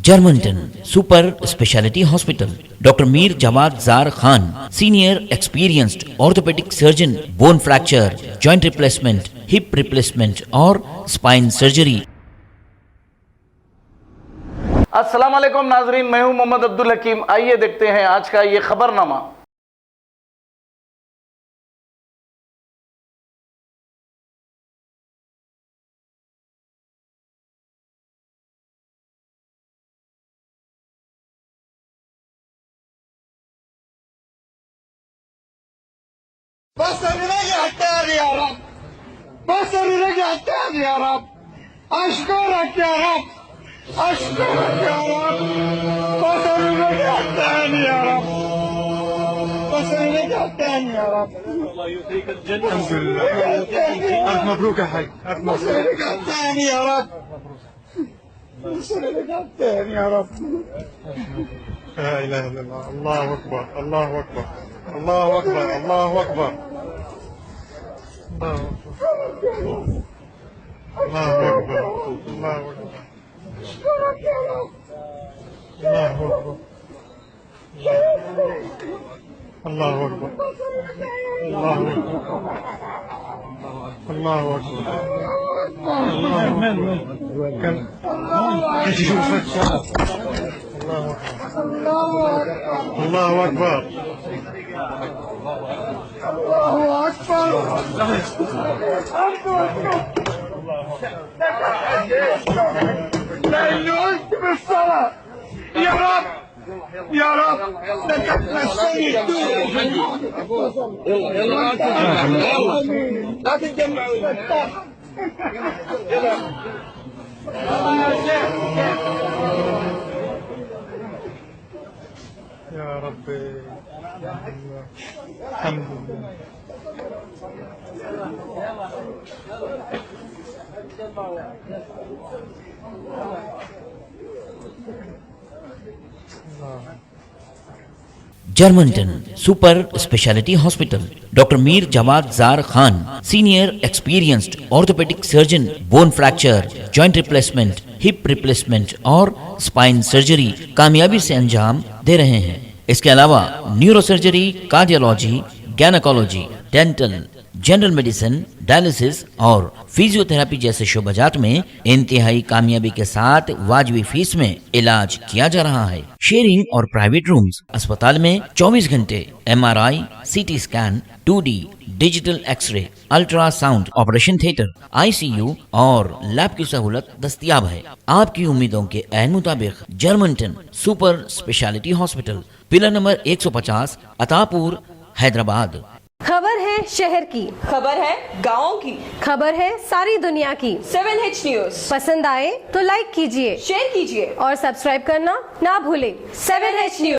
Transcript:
Germanton super speciality hospital, doctor Mir Jawad Zar Khan, senior experienced orthopaedic surgeon, bone fracture, joint replacement, hip replacement और spine surgery. अस्सलाम वालेकुम नाजरीन, मैं हूं मोहम्मद अब्दुल हकीम। आइए देखते हैं आज का ये खबरनामा। بس رجع الثاني يا رب، بس رجع الثاني يا رب. اشكرك يا رب، اشكرك يا رب. بس رجع الثاني يا رب، بس رجع الثاني يا رب. الله يعطيك الجنة. الحمد لله. ألف مبروك يا حاج، ألف بس مبروك. رجع الثاني يا رب، بس رجع الثاني يا رب. لا إله إلا الله، الله أكبر، الله أكبر، الله أكبر، الله أكبر، الله أكبر، الله أكبر، الله أكبر، اشكرك يا رب. الله أكبر، الله أكبر، الله أكبر، الله أكبر. الله أكبر. الله أكبر. لأنه قلت بالصلاة يا رب، يا رب لك تمسني لا تتجمعوا يا ربي، الحمد لله. Germantown super speciality hospital, doctor Mir Jawad Zar Khan, senior experienced orthopaedic surgeon, bone fracture, joint replacement, hip replacement और स्पाइन सर्जरी कामयाबी से अंजाम दे रहे हैं। इसके अलावा neuro surgery, cardiology, gynaecology, dental, general medicine, dialysis और फिजियोथेरेपी जैसे शोबाजात में इंतहाई कामयाबी के साथ वाजबी फीस में इलाज किया जा रहा है। शेयरिंग और प्राइवेट रूम्स, अस्पताल में 24 घंटे MRI, CT scan, 2D digital x ray, ultrasound, operation theatre, ICU और लैब की सहूलत दस्तयाब है। आपकी उम्मीदों के ऐन मुताबिक Germanten super speciality hospital, pillar number 150, Attapur, Hyderabad. खबर है शहर की, खबर है गाँव की, खबर है सारी दुनिया की। 7H न्यूज पसंद आए तो लाइक कीजिए, शेयर कीजिए और सब्सक्राइब करना ना भूलें। 7H news.